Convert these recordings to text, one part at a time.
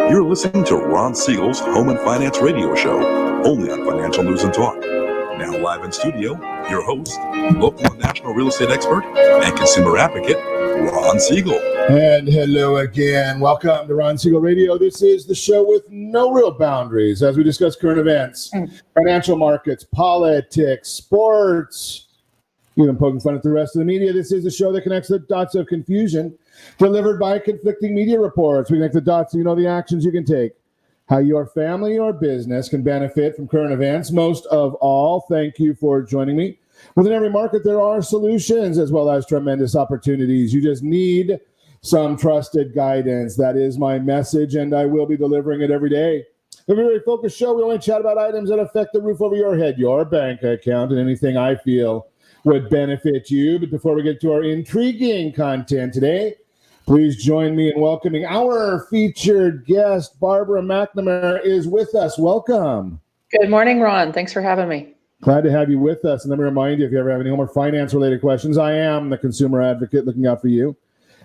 You're listening to Ron Siegel's Home and Finance Radio Show, only on Financial News and Talk. Now live in studio, your host, local and national real estate expert and consumer advocate, Ron Siegel. And hello again. Welcome to Ron Siegel Radio. This is the show with no real boundaries as we discuss current events, financial markets, politics, sports, even poking fun at the rest of the media. This is the show that connects the dots of confusion delivered by conflicting media reports. We connect the dots so you know the actions you can take, how your family or business can benefit from current events. Most of all, thank you for joining me. Within every market, there are solutions as well as tremendous opportunities. You just need some trusted guidance. That is my message, and I will be delivering it every day. A very focused show. We only chat about items that affect the roof over your head, your bank account, and anything I feel would benefit you. But before we get to our intriguing content today, please join me in welcoming our featured guest. Barbara McNamara is with us. Welcome. Good morning, Ron. Thanks for having me. Glad to have you with us. And let me remind you, if you ever have any home or finance-related questions, I am the consumer advocate looking out for you.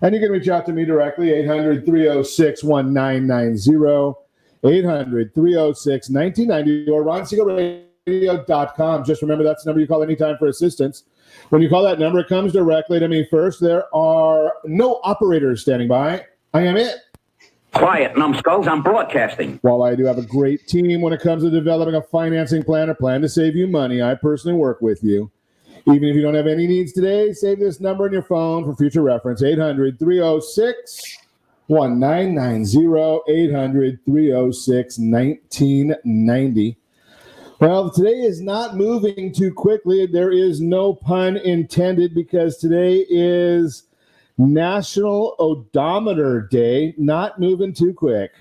And you can reach out to me directly, 800-306-1990, 800-306-1990, or RonSiegelRadio.com. Just remember that's the number you call anytime for assistance. When you call that number, it comes directly to me first. There are no operators standing by. I am it. Quiet, numbskulls. I'm broadcasting. While I do have a great team when it comes to developing a financing plan or plan to save you money, I personally work with you. Even if you don't have any needs today, save this number in your phone for future reference, 800-306-1990, 800-306-1990. Well, today is not moving too quickly. There is no pun intended because today is National Odometer Day. Not moving too quick.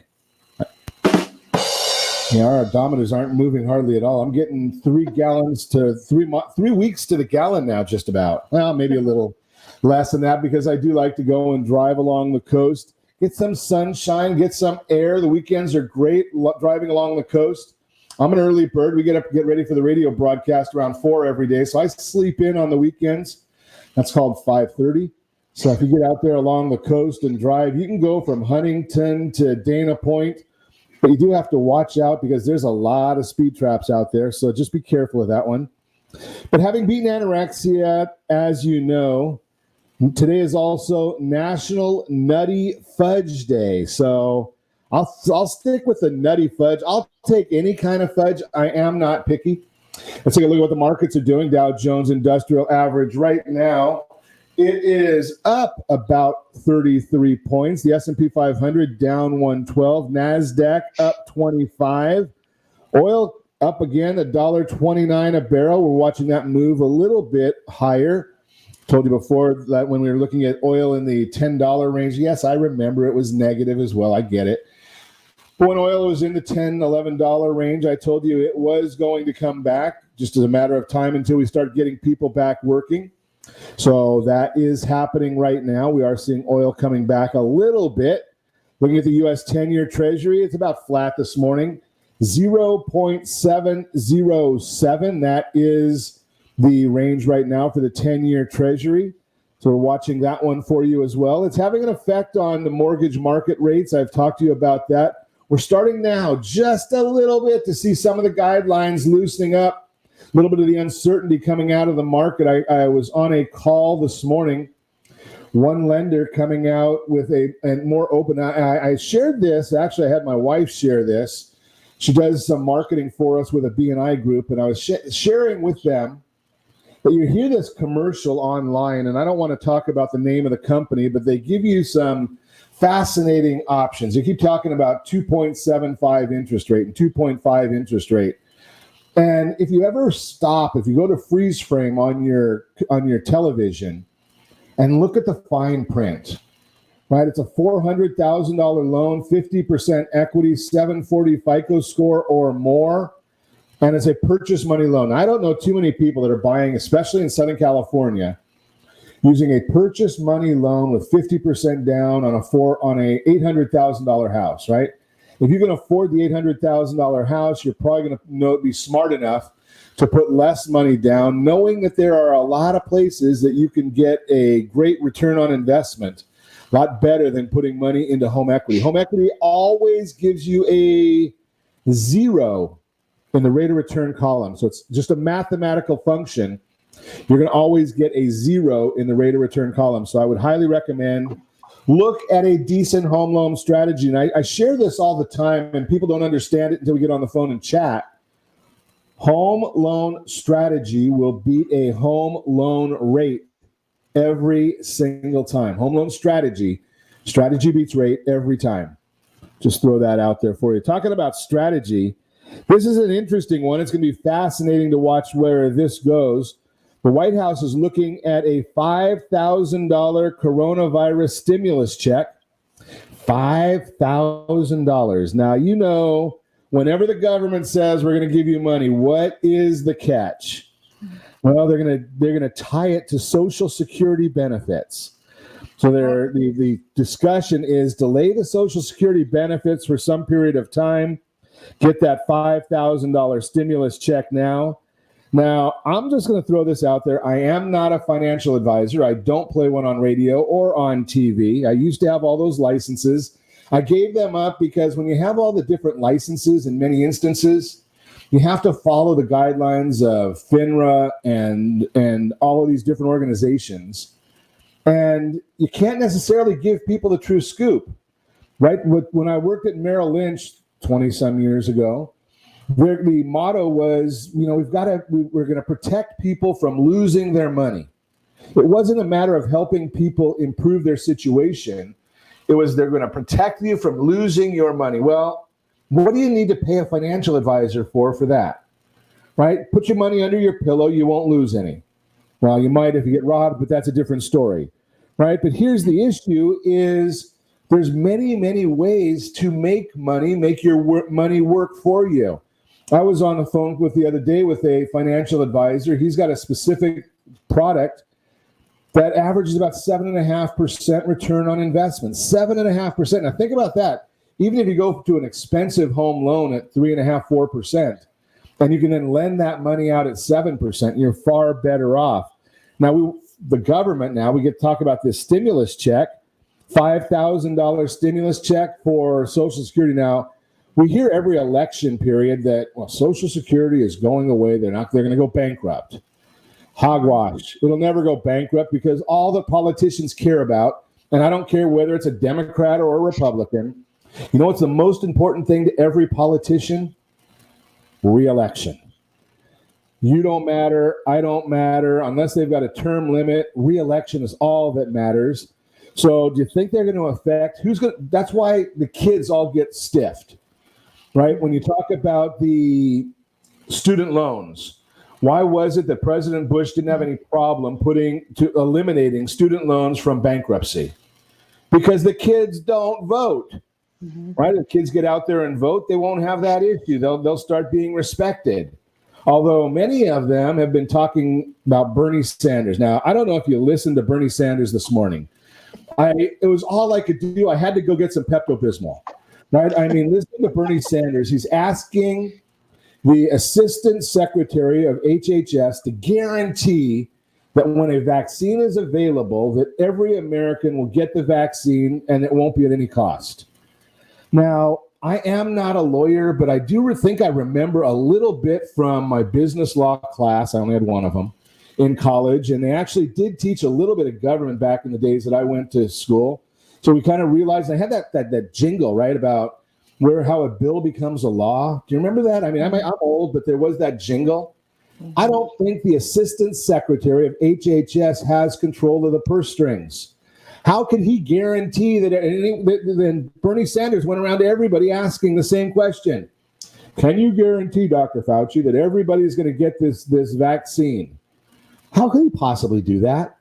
Yeah, our odometers aren't moving hardly at all. I'm getting 3 gallons to 3 weeks to the gallon now, just about. Well, maybe a little less than that because I do like to go and drive along the coast, get some sunshine, get some air. The weekends are great driving along the coast. I'm an early bird. We get up, get ready for the radio broadcast around 4 every day. So I sleep in on the weekends. That's called 5:30. So if you get out there along the coast and drive, you can go from Huntington to Dana Point. But you do have to watch out because there's a lot of speed traps out there. So just be careful of that one. But having beaten anorexia, as you know, today is also National Nutty Fudge Day. So I'll stick with the nutty fudge. I'll take any kind of fudge. I am not picky. Let's take a look at what the markets are doing. Dow Jones Industrial Average right now, it is up about 33 points. The S&P 500 down 112. NASDAQ up 25. Oil up again, $1.29 a barrel. We're watching that move a little bit higher. Told you before that when we were looking at oil in the $10 range. Yes, I remember it was negative as well. I get it. But when oil was in the $10, $11 range, I told you it was going to come back just as a matter of time until we start getting people back working. So that is happening right now. We are seeing oil coming back a little bit. Looking at the U.S. 10-year Treasury, it's about flat this morning, 0.707. That is the range right now for the 10-year Treasury. So we're watching that one for you as well. It's having an effect on the mortgage market rates. I've talked to you about that. We're starting now just a little bit to see some of the guidelines loosening up. A little bit of the uncertainty coming out of the market. I was on a call this morning. One lender coming out with a more open. I shared this. Actually, I had my wife share this. She does some marketing for us with a B&I group, and I was sharing with them that you hear this commercial online, and I don't want to talk about the name of the company, but they give you some fascinating options. You keep talking about 2.75 interest rate and 2.5 interest rate. And if you ever stop, if you go to freeze frame on your television and look at the fine print, right? It's a $400,000 loan, 50% equity, 740 FICO score or more, and it's a purchase money loan. I don't know too many people that are buying, especially in Southern California, using a purchase money loan with 50% down on a $800,000 house, right? If you can afford the $800,000 house, you're probably going to be smart enough to put less money down, knowing that there are a lot of places that you can get a great return on investment, A lot better than putting money into home equity. Home equity always gives you a 0 in the rate of return column. So it's just a mathematical function. You're going to always get a 0 in the rate of return column. So I would highly recommend look at a decent home loan strategy. And I share this all the time, and people don't understand it until we get on the phone and chat. Home loan strategy will beat a home loan rate every single time. Home loan strategy beats rate every time. Just throw that out there for you. Talking about strategy, this is an interesting one. It's going to be fascinating to watch where this goes. The White House is looking at a $5,000 coronavirus stimulus check. $5,000. Now, you know, whenever the government says we're going to give you money, what is the catch? Well, they're going to tie it to Social Security benefits. So the discussion is delay the Social Security benefits for some period of time. Get that $5,000 stimulus check now. Now, I'm just going to throw this out there. I am not a financial advisor. I don't play one on radio or on TV. I used to have all those licenses. I gave them up because when you have all the different licenses in many instances, you have to follow the guidelines of FINRA and all of these different organizations. And you can't necessarily give people the true scoop, right? When I worked at Merrill Lynch 20-some years ago, the motto was, you know, we're going to protect people from losing their money. It wasn't a matter of helping people improve their situation. It was they're going to protect you from losing your money. Well, what do you need to pay a financial advisor for that? Right? Put your money under your pillow. You won't lose any. Well, you might if you get robbed, but that's a different story. Right? But here's the issue is there's many, many ways to make money, make your money work for you. I was on the phone the other day with a financial advisor. He's got a specific product that averages about 7.5% return on investment. 7.5%. Now think about that. Even if you go to an expensive home loan at 3.5%, 4%, and you can then lend that money out at 7%, you're far better off. Now the government we get to talk about this stimulus check, $5,000 stimulus check for Social Security. Now, we hear every election period that, well, Social Security is going away. They're going to go bankrupt. Hogwash. It'll never go bankrupt because all the politicians care about, and I don't care whether it's a Democrat or a Republican, you know what's the most important thing to every politician? Re-election. You don't matter. I don't matter. Unless they've got a term limit, re-election is all that matters. So do you think they're going to affect that's why the kids all get stiffed. Right? When you talk about the student loans, why was it that President Bush didn't have any problem eliminating student loans from bankruptcy? Because the kids don't vote. Right? If kids get out there and vote, they won't have that issue. They'll start being respected. Although many of them have been talking about Bernie Sanders. Now, I don't know if you listened to Bernie Sanders this morning. It was all I could do. I had to go get some Pepto-Bismol. Right? I mean, listen to Bernie Sanders. He's asking the Assistant Secretary of HHS to guarantee that when a vaccine is available, that every American will get the vaccine and it won't be at any cost. Now, I am not a lawyer, but I do think I remember a little bit from my business law class. I only had one of them in college, and they actually did teach a little bit of government back in the days that I went to school. So we kind of realized I had that jingle, right, about how a bill becomes a law. Do you remember that? I mean, I'm old, but there was that jingle. I don't think the Assistant Secretary of HHS has control of the purse strings. How could he guarantee that? Then Bernie Sanders went around to everybody asking the same question. Can you guarantee, Dr. Fauci, that everybody's going to get this vaccine? How could he possibly do that?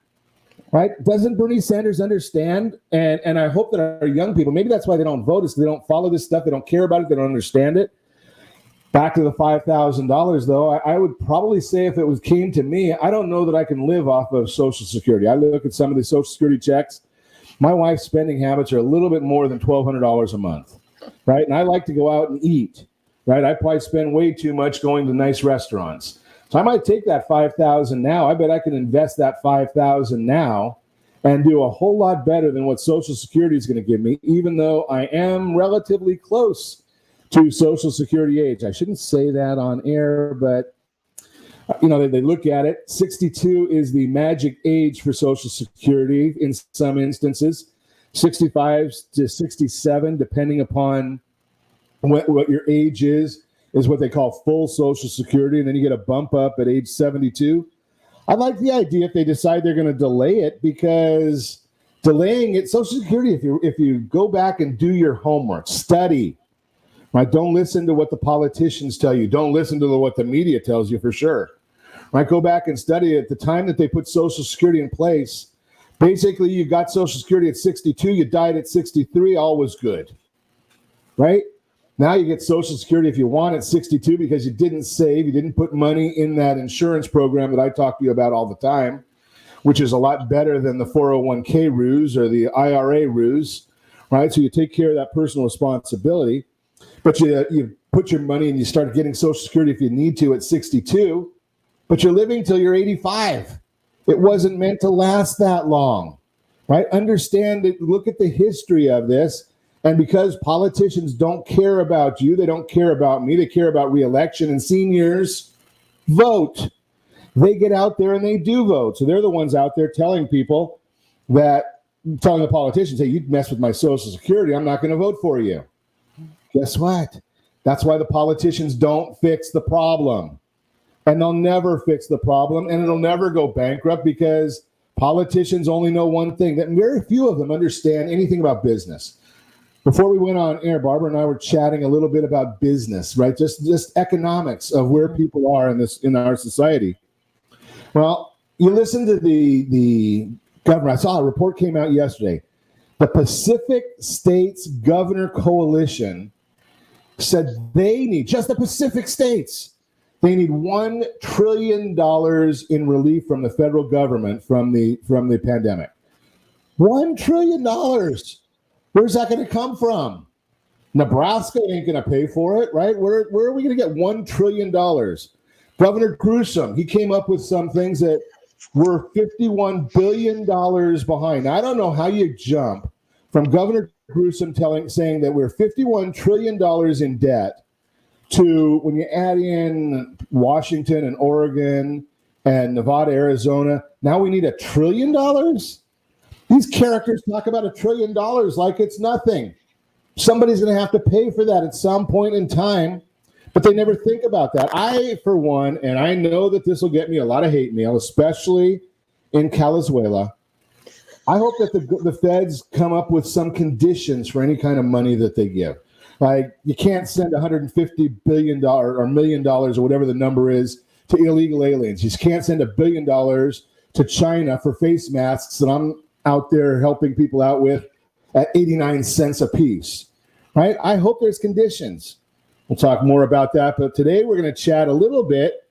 Right? Doesn't Bernie Sanders understand? And I hope that our young people, maybe that's why they don't vote, is they don't follow this stuff. They don't care about it. They don't understand it. Back to the $5,000, though, I would probably say if it came to me, I don't know that I can live off of Social Security. I look at some of the Social Security checks. My wife's spending habits are a little bit more than $1,200 a month, right? And I like to go out and eat, right? I probably spend way too much going to nice restaurants. So I might take that $5,000 now. I bet I can invest that $5,000 now and do a whole lot better than what Social Security is going to give me, even though I am relatively close to Social Security age. I shouldn't say that on air, but they look at it. 62 is the magic age for Social Security in some instances. 65 to 67, depending upon what your age is what they call full Social Security, and then you get a bump up at age 72. I like the idea if they decide they're going to delay it, because delaying it, Social Security, if you go back and do your homework, study, right? Don't listen to what the politicians tell you. Don't listen to what the media tells you for sure. Right? Go back and study at the time that they put Social Security in place. Basically, you got Social Security at 62, you died at 63, all was good, right? Now you get Social Security if you want at 62 because you didn't save, you didn't put money in that insurance program that I talk to you about all the time, which is a lot better than the 401k ruse or the IRA ruse, right? So you take care of that personal responsibility, but you put your money and you start getting Social Security if you need to at 62, but you're living till you're 85. It wasn't meant to last that long, right? Understand that, look at the history of this. And because politicians don't care about you, they don't care about me, they care about re-election, and seniors vote. They get out there and they do vote. So they're the ones out there telling the politicians, hey, you mess with my Social Security, I'm not going to vote for you. Guess what? That's why the politicians don't fix the problem. And they'll never fix the problem, and it'll never go bankrupt, because politicians only know one thing, that very few of them understand anything about business. Before we went on air, Barbara and I were chatting a little bit about business, right? Just economics of where people are in our society. Well, you listen to the governor. I saw a report came out yesterday. The Pacific States Governor Coalition said they need, just the Pacific States, they need $1 trillion in relief from the federal government from the pandemic. $1 trillion. Where's that going to come from? Nebraska ain't going to pay for it, right? Where are we going to get $1 trillion? Governor Newsom, he came up with some things that were $51 billion behind. I don't know how you jump from Governor Newsom saying that we're $51 trillion in debt to, when you add in Washington and Oregon and Nevada, Arizona, now we need $1 trillion? These characters talk about $1 trillion like it's nothing. Somebody's going to have to pay for that at some point in time, but they never think about that. I, for one, and I know that this will get me a lot of hate mail, especially in Calizuela, I hope that the feds come up with some conditions for any kind of money that they give. Like, you can't send $150 billion or $1 million or whatever the number is to illegal aliens. You can't send $1 billion to China for face masks that I'm out there helping people out with at 89 cents a piece, right? I hope there's conditions. We'll talk more about that, but today we're going to chat a little bit.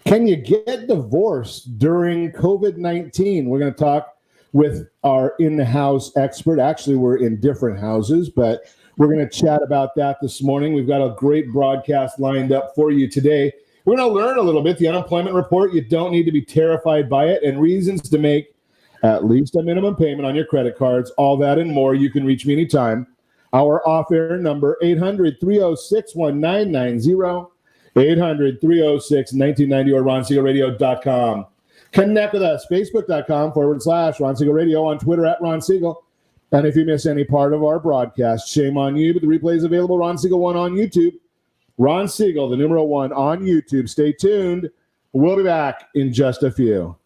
Can you get divorced during COVID-19? We're going to talk with our in-house expert. Actually, we're in different houses, but we're going to chat about that this morning. We've got a great broadcast lined up for you today. We're going to learn a little bit. The unemployment report, you don't need to be terrified by it, and reasons to make at least a minimum payment on your credit cards, all that and more. You can reach me anytime. Our off-air number, 800-306-1990, 800-306-1990, or RonSiegelRadio.com. Connect with us, Facebook.com/Ron Siegel Radio, on Twitter @Ron Siegel. And if you miss any part of our broadcast, shame on you, but the replay is available, Ron Siegel 1 on YouTube. Ron Siegel, the numeral 1 on YouTube. Stay tuned. We'll be back in just a few.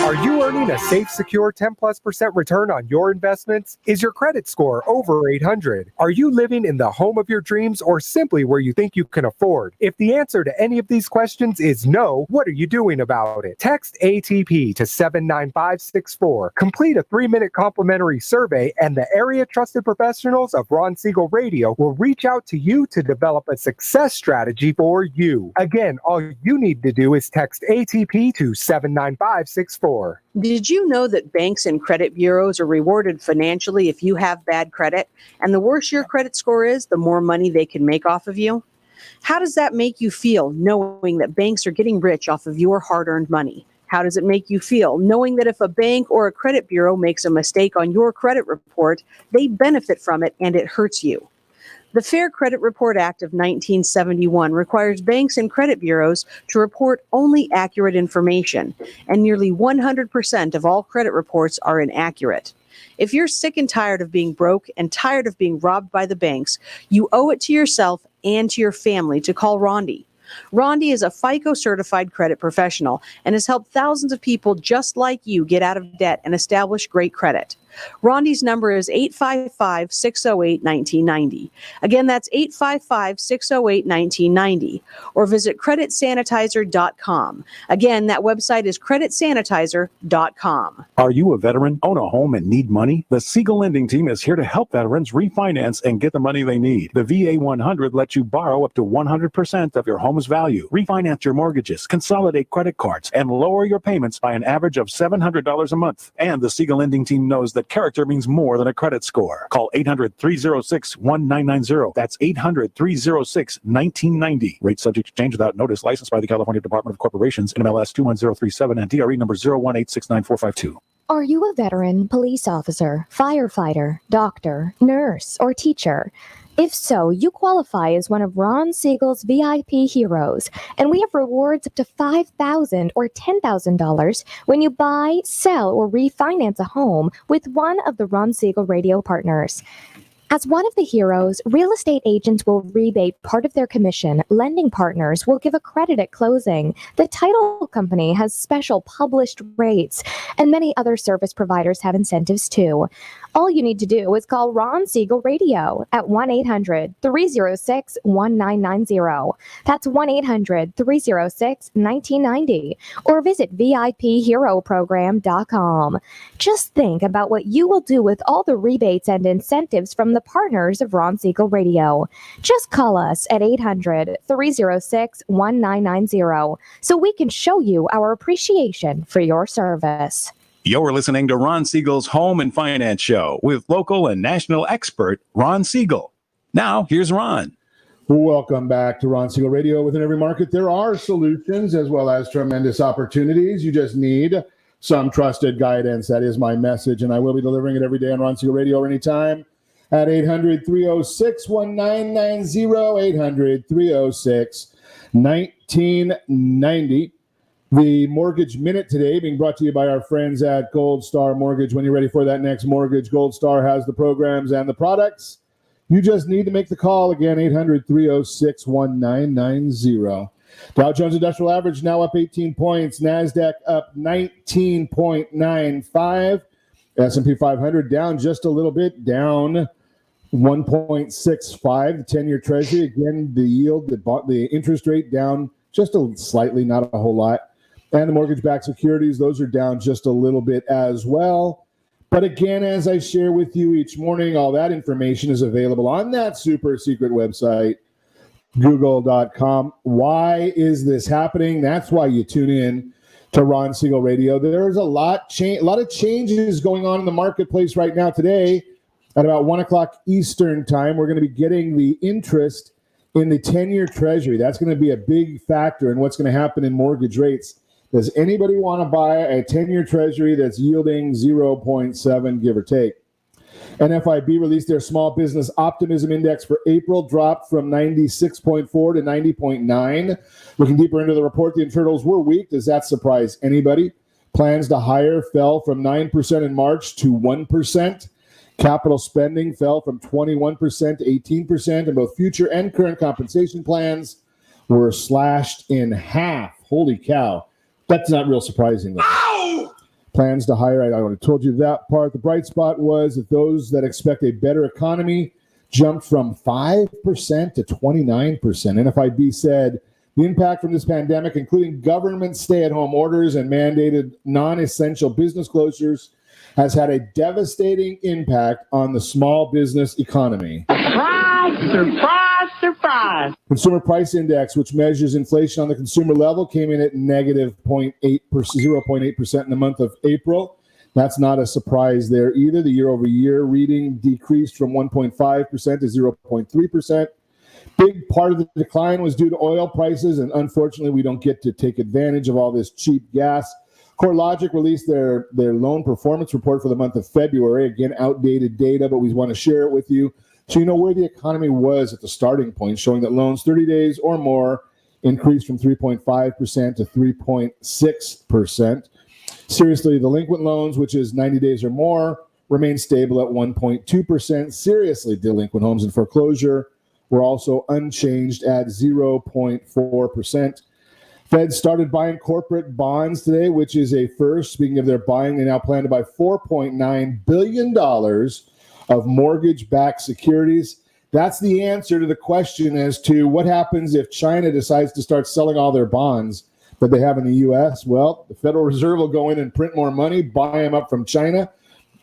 Are you earning a safe, secure 10+% return on your investments? Is your credit score over 800? Are you living in the home of your dreams, or simply where you think you can afford? If the answer to any of these questions is no, what are you doing about it? Text ATP to 79564. Complete a 3-minute complimentary survey, and the area trusted professionals of Ron Siegel Radio will reach out to you to develop a success strategy for you. Again, all you need to do is text ATP to 79564. Did you know that banks and credit bureaus are rewarded financially if you have bad credit? And the worse your credit score is, the more money they can make off of you? How does that make you feel, knowing that banks are getting rich off of your hard-earned money? How does it make you feel, knowing that if a bank or a credit bureau makes a mistake on your credit report, they benefit from it and it hurts you? The Fair Credit Report Act of 1971 requires banks and credit bureaus to report only accurate information, and nearly 100% of all credit reports are inaccurate. If you're sick and tired of being broke and tired of being robbed by the banks, you owe it to yourself and to your family to call Rondi. Rondi is a FICO certified credit professional and has helped thousands of people just like you get out of debt and establish great credit. Rondi's number is 855-608-1990. Again, that's 855-608-1990. Or visit creditsanitizer.com. Again, that website is creditsanitizer.com. Are you a veteran, own a home, and need money? The Siegel Lending Team is here to help veterans refinance and get the money they need. The VA 100 lets you borrow up to 100% of your home's value, refinance your mortgages, consolidate credit cards, and lower your payments by an average of $700 a month. And the Siegel Lending Team knows that character means more than a credit score. Call 800-306-1990. That's 800-306-1990. Rate subject to change without notice. Licensed by the California Department of Corporations, NMLS 21037, and DRE number 018694452. Are you a veteran, police officer, firefighter, doctor, nurse, or teacher? If so, you qualify as one of Ron Siegel's VIP heroes, and we have rewards up to $5,000 or $10,000 when you buy, sell, or refinance a home with one of the Ron Siegel radio partners. As one of the heroes, real estate agents will rebate part of their commission. Lending partners will give a credit at closing. The title company has special published rates, and many other service providers have incentives too. All you need to do is call Ron Siegel Radio at 1-800-306-1990. That's 1-800-306-1990. Or visit VIPHeroProgram.com. Just think about what you will do with all the rebates and incentives from the partners of Ron Siegel Radio. Just call us at 800-306-1990 so we can show you our appreciation for your service. You're listening to Ron Siegel's Home and Finance Show with local and national expert Ron Siegel. Now, here's Ron. Welcome back to Ron Siegel Radio. Within every market, there are solutions as well as tremendous opportunities. You just need some trusted guidance. That is my message, and I will be delivering it every day on Ron Siegel Radio or anytime at 800-306-1990, 800-306-1990. The Mortgage Minute today being brought to you by our friends at Gold Star Mortgage. When you're ready for that next mortgage, Gold Star has the programs and the products. You just need to make the call. Again, 800-306-1990. Dow Jones Industrial Average now up 18 points. NASDAQ up 19.95. S&P 500 down just a little bit, down 1.65. The 10-year Treasury, again, the yield, the interest rate down just slightly, not a whole lot. And the mortgage-backed securities, those are down just a little bit as well. But again, as I share with you each morning, all that information is available on that super secret website, google.com. Why is this happening? That's why you tune in to Ron Siegel Radio. There's a lot of changes going on in the marketplace right now. Today, at about 1 o'clock Eastern time, we're going to be getting the interest in the 10-year Treasury. That's going to be a big factor in what's going to happen in mortgage rates. Does anybody want to buy a 10-year Treasury that's yielding 0.7, give or take? NFIB released their Small Business Optimism Index for April, dropped from 96.4 to 90.9. Looking deeper into the report, the internals were weak. Does that surprise anybody? Plans to hire fell from 9% in March to 1%. Capital spending fell from 21% to 18%, and both future and current compensation plans were slashed in half. Holy cow. That's not real surprising, though. Ow! Plans to hire, I already told you that part. The bright spot was that those that expect a better economy jumped from 5% to 29%. NFIB said the impact from this pandemic, including government stay-at-home orders and mandated non-essential business closures, has had a devastating impact on the small business economy. Surprise, surprise. Consumer Price Index, which measures inflation on the consumer level, came in at negative 0.8% in the month of April. That's not a surprise there either. The year-over-year reading decreased from 1.5% to 0.3%. Big part of the decline was due to oil prices, and unfortunately, we don't get to take advantage of all this cheap gas. CoreLogic released their loan performance report for the month of February. Again, outdated data, but we want to share it with you so you know where the economy was at the starting point, showing that loans 30 days or more increased from 3.5% to 3.6%. Seriously delinquent loans, which is 90 days or more, remain stable at 1.2%. Seriously delinquent homes in foreclosure were also unchanged at 0.4%. Fed started buying corporate bonds today, which is a first. Speaking of their buying, they now plan to buy $4.9 billion of mortgage-backed securities. That's the answer to the question as to what happens if China decides to start selling all their bonds that they have in the U.S. Well, the Federal Reserve will go in and print more money, buy them up from China,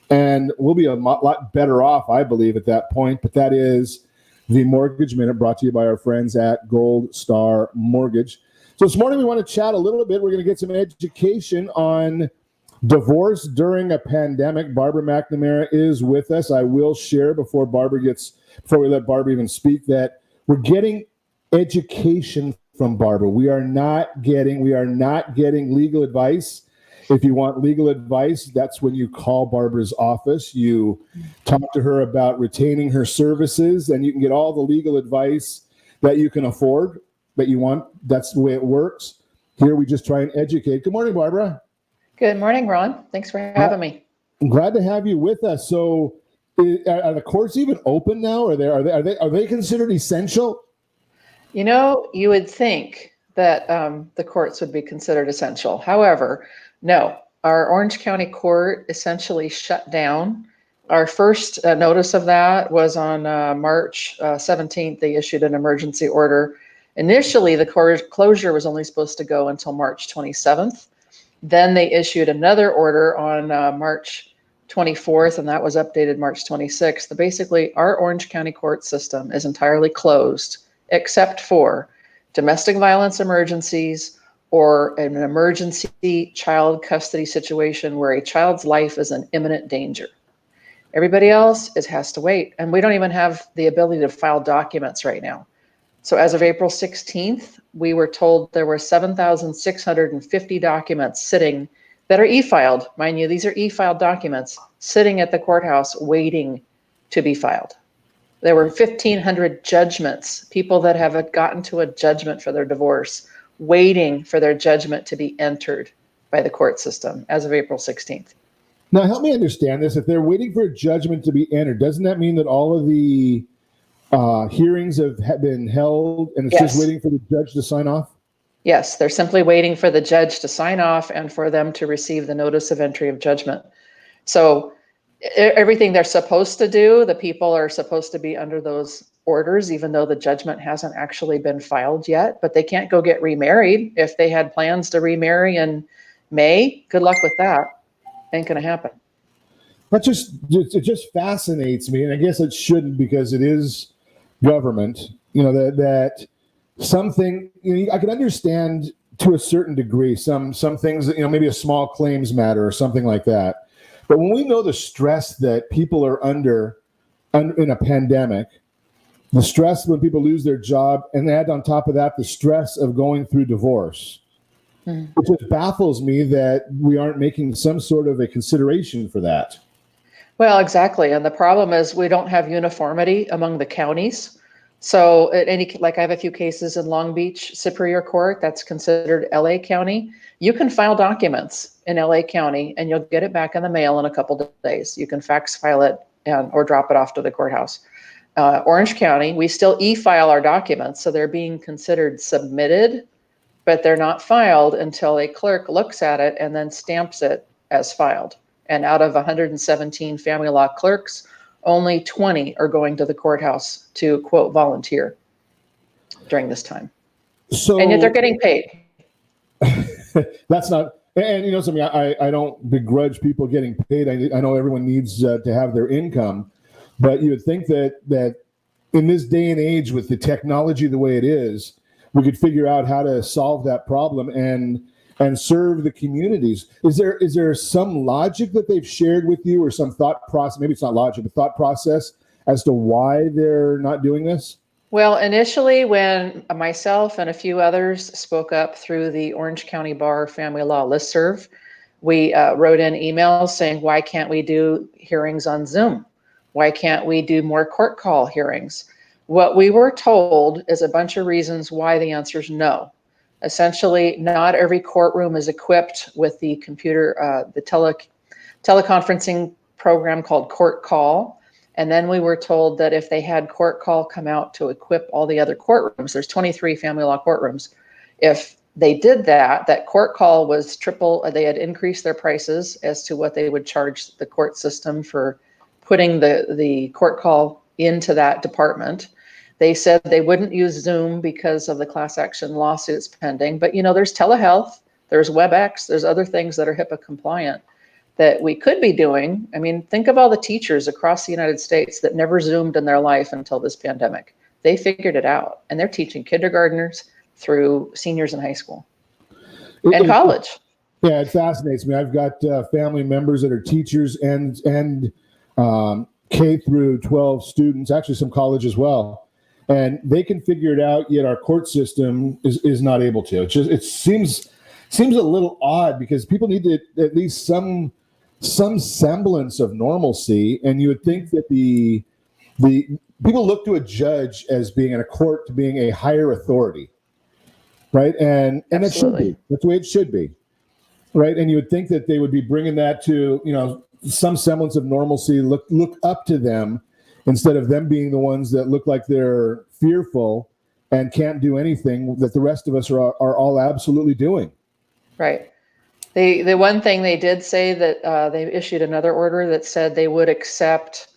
and we'll be a lot better off, I believe, at that point. But that is the Mortgage Minute, brought to you by our friends at Gold Star Mortgage. So this morning we want to chat a little bit. We're going to get some education on divorce during a pandemic. Barbara McNamara is with us. I will share before we let Barbara even speak that we're getting education from Barbara. We are not getting legal advice. If you want legal advice, that's when you call Barbara's office. You talk to her about retaining her services, and you can get all the legal advice that you can afford, that you want. That's the way it works. Here we just try and educate. Good morning, Barbara. Good morning, Ron. Thanks for having me. I'm glad to have you with us. So are the courts even open now? Are they considered essential? You know, you would think that the courts would be considered essential. However, no, our Orange County Court essentially shut down. Our first notice of that was on March 17th. They issued an emergency order. Initially, the court closure was only supposed to go until March 27th. Then they issued another order on March 24th, and that was updated March 26th. But basically, our Orange County court system is entirely closed, except for domestic violence emergencies or an emergency child custody situation where a child's life is in imminent danger. Everybody else has to wait, and we don't even have the ability to file documents right now. So as of April 16th, we were told there were 7,650 documents sitting that are e-filed. Mind you, these are e-filed documents sitting at the courthouse waiting to be filed. There were 1,500 judgments, people that have gotten to a judgment for their divorce, waiting for their judgment to be entered by the court system as of April 16th. Now, help me understand this. If they're waiting for a judgment to be entered, doesn't that mean that all of the hearings have been held and it's just waiting for the judge to sign off? Yes, they're simply waiting for the judge to sign off and for them to receive the notice of entry of judgment. So everything they're supposed to do, the people are supposed to be under those orders, even though the judgment hasn't actually been filed yet. But they can't go get remarried. If they had plans to remarry in May, good luck with that. Ain't going to happen. It just fascinates me, and I guess it shouldn't because it is government. You know that something. You know, I can understand to a certain degree some things that, you know, maybe a small claims matter or something like that. But when we know the stress that people are under in a pandemic, the stress when people lose their job, and add on top of that the stress of going through divorce, it just baffles me that we aren't making some sort of a consideration for that. Well, exactly. And the problem is we don't have uniformity among the counties. So like I have a few cases in Long Beach Superior Court, that's considered LA County. You can file documents in LA County and you'll get it back in the mail in a couple of days. You can fax file it or drop it off to the courthouse. Orange County, we still e-file our documents. So they're being considered submitted, but they're not filed until a clerk looks at it and then stamps it as filed. And out of 117 family law clerks, only 20 are going to the courthouse to, quote, volunteer during this time. So, and yet they're getting paid. That's not, and you know something, I don't begrudge people getting paid. I know everyone needs to have their income, but you would think that in this day and age with the technology the way it is, we could figure out how to solve that problem and serve the communities. Is there some logic that they've shared with you, or some thought process? Maybe it's not logic, but thought process as to why they're not doing this? Well, initially, when myself and a few others spoke up through the Orange County Bar Family Law listserv, we wrote in emails saying, why can't we do hearings on Zoom? Why can't we do more court call hearings? What we were told is a bunch of reasons why the answer is no. Essentially, not every courtroom is equipped with the teleconferencing program called Court Call. And then we were told that if they had Court Call come out to equip all the other courtrooms, there's 23 family law courtrooms. If they did that, that Court Call was triple, they had increased their prices as to what they would charge the court system for putting the Court Call into that department. They said they wouldn't use Zoom because of the class action lawsuits pending. But, there's telehealth, there's WebEx, there's other things that are HIPAA compliant that we could be doing. I mean, think of all the teachers across the United States that never Zoomed in their life until this pandemic. They figured it out, and they're teaching kindergartners through seniors in high school and college. Yeah, it fascinates me. I've got family members that are teachers and K through 12 students, actually some college as well, and they can figure it out. Yet our court system is not able to. It seems a little odd because people need to at least some semblance of normalcy, and you would think that the people look to a judge as being in a court to being a higher authority, right? And it should be. That's the way it should be, right? And you would think that they would be bringing that to some semblance of normalcy. Look up to them instead of them being the ones that look like they're fearful and can't do anything that the rest of us are all absolutely doing. Right. The one thing they did say that they issued another order that said they would accept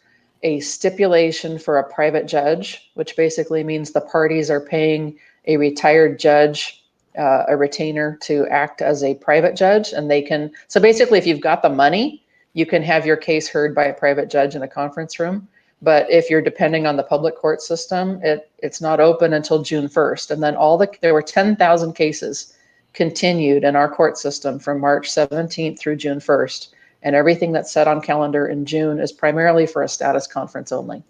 a stipulation for a private judge, which basically means the parties are paying a retired judge, a retainer, to act as a private judge. And they can, so basically, if you've got the money, you can have your case heard by a private judge in a conference room. But if you're depending on the public court system, it's not open until June 1st. And then there were 10,000 cases continued in our court system from March 17th through June 1st. And everything that's set on calendar in June is primarily for a status conference only.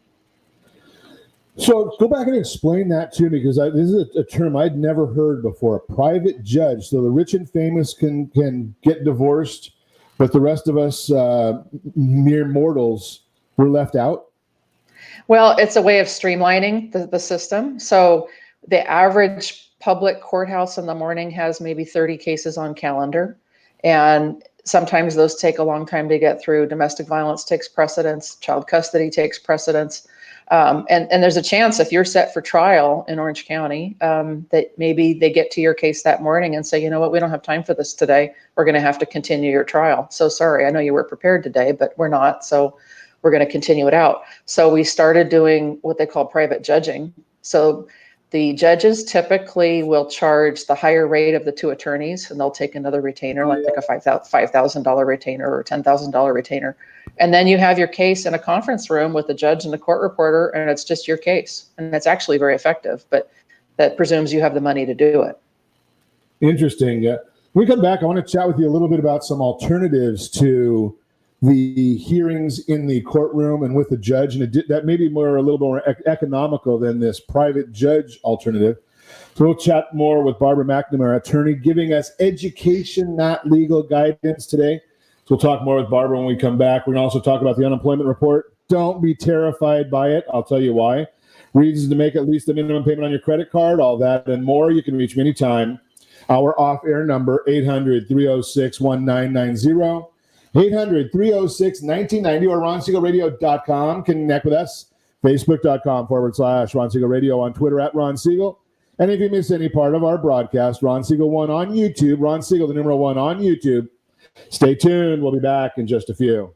So go back and explain that to me, because this is a term I'd never heard before, a private judge. So the rich and famous can get divorced, but the rest of us mere mortals were left out? Well, it's a way of streamlining the system. So the average public courthouse in the morning has maybe 30 cases on calendar, and sometimes those take a long time to get through. Domestic violence takes precedence, child custody takes precedence, and there's a chance if you're set for trial in Orange County that maybe they get to your case that morning and say, you know what, we don't have time for this today. We're going to have to continue your trial. So sorry, I know you were prepared today, but we're not. So we're going to continue it out. So we started doing what they call private judging. So the judges typically will charge the higher rate of the two attorneys, and they'll take another retainer, like a $5,000 retainer or $10,000 retainer. And then you have your case in a conference room with a judge and a court reporter, and it's just your case. And it's actually very effective, but that presumes you have the money to do it. Interesting. When we come back, I want to chat with you a little bit about some alternatives to the hearings in the courtroom and with the judge, and that may be a little more economical than this private judge alternative. So we'll chat more with Barbara McNamara, attorney, giving us education, not legal guidance today. So we'll talk more with Barbara when we come back. We're going to also talk about the unemployment report. Don't be terrified by it. I'll tell you why. Reasons to make at least a minimum payment on your credit card, all that and more. You can reach me anytime. Our off-air number, 800-306-1990. 800-306-1990 or RonSiegelRadio.com. Connect with us. Facebook.com/Ron Siegel Radio, on Twitter @Ron Siegel. And if you miss any part of our broadcast, Ron Siegel 1 on YouTube. Ron Siegel, the number 1 on YouTube. Stay tuned. We'll be back in just a few.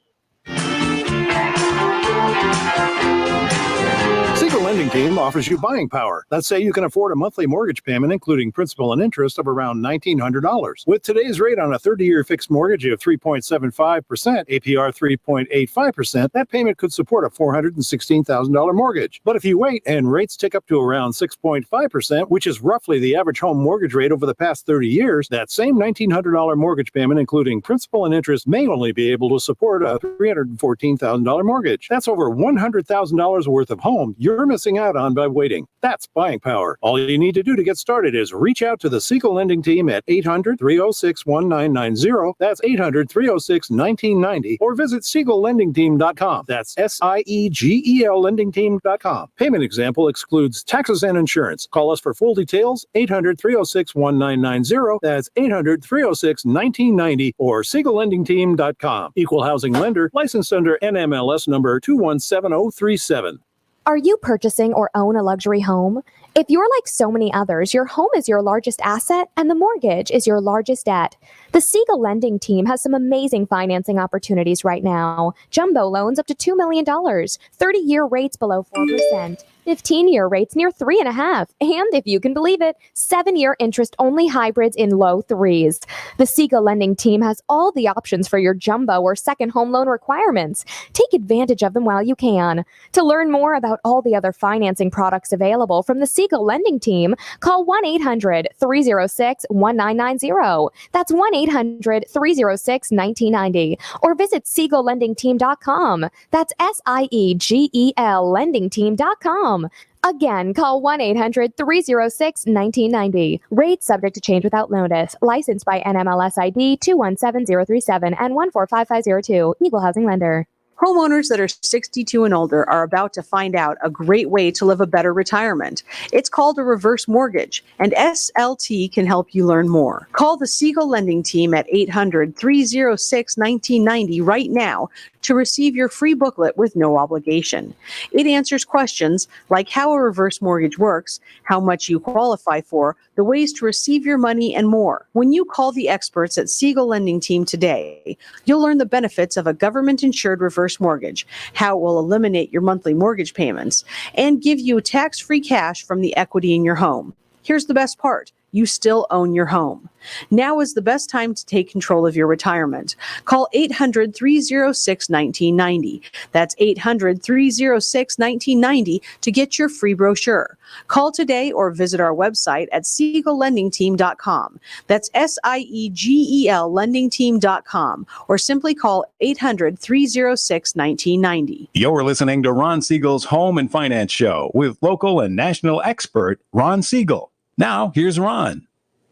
Lending Team offers you buying power. Let's say you can afford a monthly mortgage payment, including principal and interest, of around $1,900. With today's rate on a 30-year fixed mortgage of 3.75%, APR 3.85%, that payment could support a $416,000 mortgage. But if you wait and rates tick up to around 6.5%, which is roughly the average home mortgage rate over the past 30 years, that same $1,900 mortgage payment, including principal and interest, may only be able to support a $314,000 mortgage. That's over $100,000 worth of home you're missing out on by waiting. That's buying power. All you need to do to get started is reach out to the Siegel Lending Team at 800-306-1990. That's 800-306-1990. Or visit SiegelLendingTeam.com. That's SIEGEL LendingTeam.com. Payment example excludes taxes and insurance. Call us for full details, 800-306-1990. That's 800-306-1990 or SiegelLendingTeam.com. Equal housing lender, licensed under NMLS number 217037. Are you purchasing or own a luxury home? If you're like so many others, your home is your largest asset and the mortgage is your largest debt. The Siegel Lending Team has some amazing financing opportunities right now. Jumbo loans up to $2 million, 30-year rates below 4%, 15-year rates near 3.5%, and if you can believe it, 7-year interest-only hybrids in low 3s. The Siegel Lending Team has all the options for your jumbo or second home loan requirements. Take advantage of them while you can. To learn more about all the other financing products available from the Siegel Lending Team, call 1-800-306-1990. That's 1-800-306-1990. Or visit SiegelLendingTeam.com. That's SIEGEL LendingTeam.com. Again, call 1-800-306-1990. Rates subject to change without notice. Licensed by NMLS ID 217037 and 145502. Equal housing lender. Homeowners that are 62 and older are about to find out a great way to live a better retirement. It's called a reverse mortgage, and SLT can help you learn more. Call the Siegel Lending Team at 800-306-1990 right now to receive your free booklet with no obligation. It answers questions like how a reverse mortgage works, how much you qualify for, the ways to receive your money, and more. When you call the experts at Siegel Lending Team today, you'll learn the benefits of a government-insured reverse mortgage, how it will eliminate your monthly mortgage payments, and give you tax-free cash from the equity in your home. Here's the best part. You still own your home. Now is the best time to take control of your retirement. Call 800-306-1990. That's 800-306-1990 to get your free brochure. Call today or visit our website at SiegelLendingTeam.com. That's SIEGEL LendingTeam.com, or simply call 800-306-1990. You're listening to Ron Siegel's Home and Finance Show with local and national expert Ron Siegel. Now, here's Ron.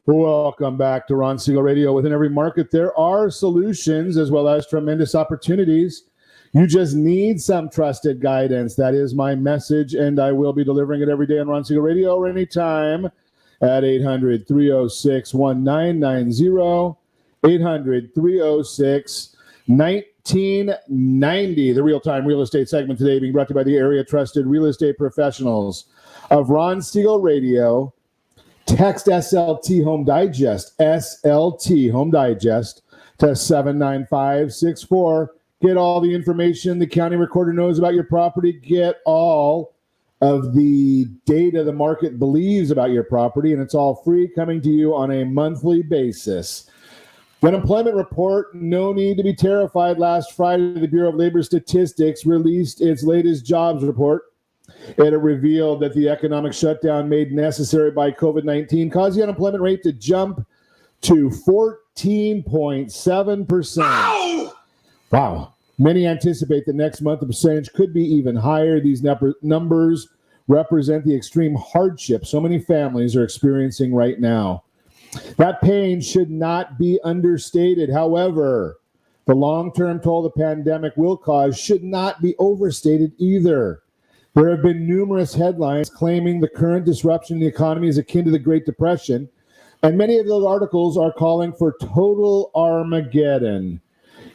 Welcome back to Ron Siegel Radio. Within every market, there are solutions as well as tremendous opportunities. You just need some trusted guidance. That is my message, and I will be delivering it every day on Ron Siegel Radio or anytime at 800-306-1990, 800-306-1990. The real-time real estate segment today being brought to you by the area trusted real estate professionals of Ron Siegel Radio. Text SLT Home Digest, SLT Home Digest to 79564. Get all the information the county recorder knows about your property. Get all of the data the market believes about your property, and it's all free, coming to you on a monthly basis. The unemployment report, no need to be terrified. Last Friday, the Bureau of Labor Statistics released its latest jobs report. It revealed that the economic shutdown made necessary by COVID-19 caused the unemployment rate to jump to 14.7%. Wow. Many anticipate the next month the percentage could be even higher. These numbers represent the extreme hardship so many families are experiencing right now. That pain should not be understated. However, the long-term toll the pandemic will cause should not be overstated either. There have been numerous headlines claiming the current disruption in the economy is akin to the Great Depression, and many of those articles are calling for total Armageddon.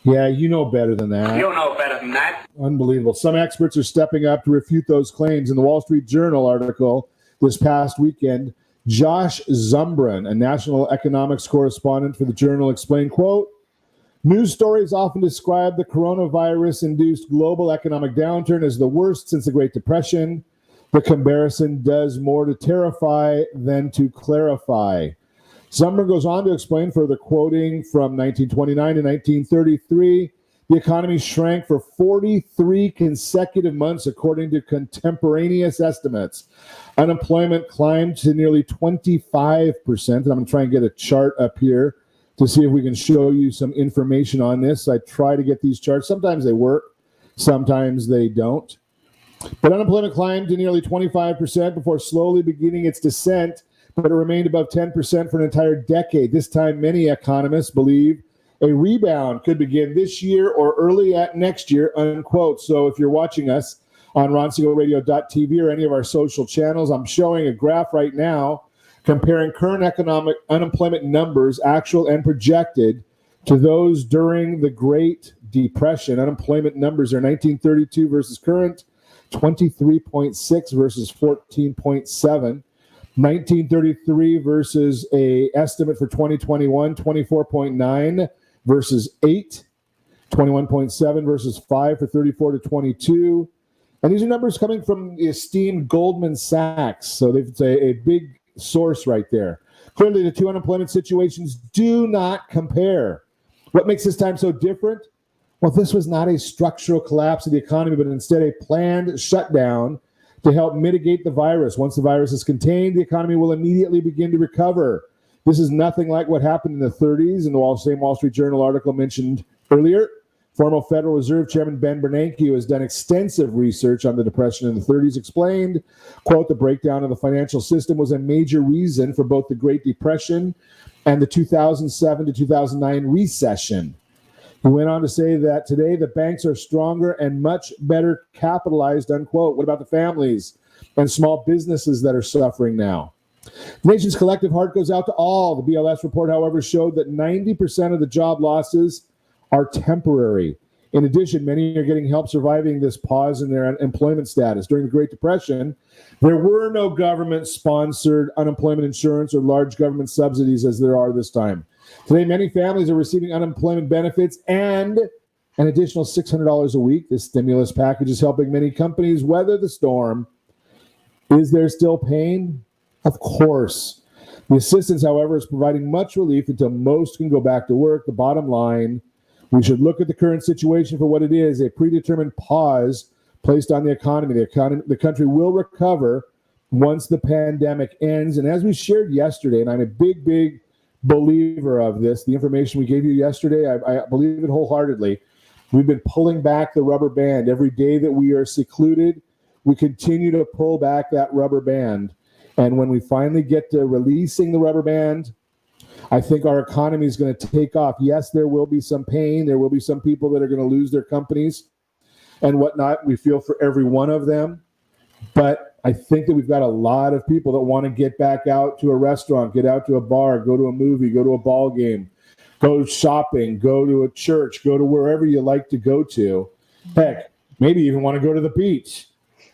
Yeah, you know better than that. You know better than that. Unbelievable. Some experts are stepping up to refute those claims. In the Wall Street Journal article this past weekend, Josh Zumbran, a national economics correspondent for the Journal, explained, quote, "News stories often describe the coronavirus-induced global economic downturn as the worst since the Great Depression. The comparison does more to terrify than to clarify." Zumbran goes on to explain, further quoting from 1929 to 1933, the economy shrank for 43 consecutive months, according to contemporaneous estimates. Unemployment climbed to nearly 25%. And I'm going to try and get a chart up here to see if we can show you some information on this. I try to get these charts. Sometimes they work, sometimes they don't. But unemployment climbed to nearly 25% before slowly beginning its descent, but it remained above 10% for an entire decade. This time, many economists believe a rebound could begin this year or early at next year, unquote. So if you're watching us on RonSiegelRadio.tv or any of our social channels, I'm showing a graph right now comparing current economic unemployment numbers, actual and projected, to those during the Great Depression. Unemployment numbers are 1932 versus current, 23.6 versus 14.7. 1933 versus a estimate for 2021, 24.9 versus 8, 21.7 versus 5 for 34 to 22. And these are numbers coming from the esteemed Goldman Sachs. So they've a big source right there. Clearly, the two unemployment situations do not compare. What makes this time so different? Well, this was not a structural collapse of the economy, but instead a planned shutdown to help mitigate the virus. Once the virus is contained, the economy will immediately begin to recover. This is nothing like what happened in the 30s, and the same Wall Street Journal article mentioned earlier. Former Federal Reserve Chairman Ben Bernanke, who has done extensive research on the Depression in the 30s, explained, quote, the breakdown of the financial system was a major reason for both the Great Depression and the 2007 to 2009 recession. He went on to say that today the banks are stronger and much better capitalized, unquote. What about the families and small businesses that are suffering now? The nation's collective heart goes out to all. The BLS report, however, showed that 90% of the job losses are temporary. In addition, many are getting help surviving this pause in their employment status. During the Great Depression, there were no government-sponsored unemployment insurance or large government subsidies as there are this time. Today, many families are receiving unemployment benefits and an additional $600 a week. This stimulus package is helping many companies weather the storm. Is there still pain? Of course. The assistance, however, is providing much relief until most can go back to work. The bottom line, we should look at the current situation for what it is, a predetermined pause placed on the economy. The country will recover once the pandemic ends. And as we shared yesterday, and I'm a big believer of this, the information we gave you yesterday, I believe it wholeheartedly. We've been pulling back the rubber band. Every day that we are secluded, we continue to pull back that rubber band. And when we finally get to releasing the rubber band, I think our economy is going to take off. Yes, there will be some pain. There will be some people that are going to lose their companies and whatnot. We feel for every one of them. But I think that we've got a lot of people that want to get back out to a restaurant, get out to a bar, go to a movie, go to a ball game, go shopping, go to a church, go to wherever you like to go to. Heck, maybe even want to go to the beach.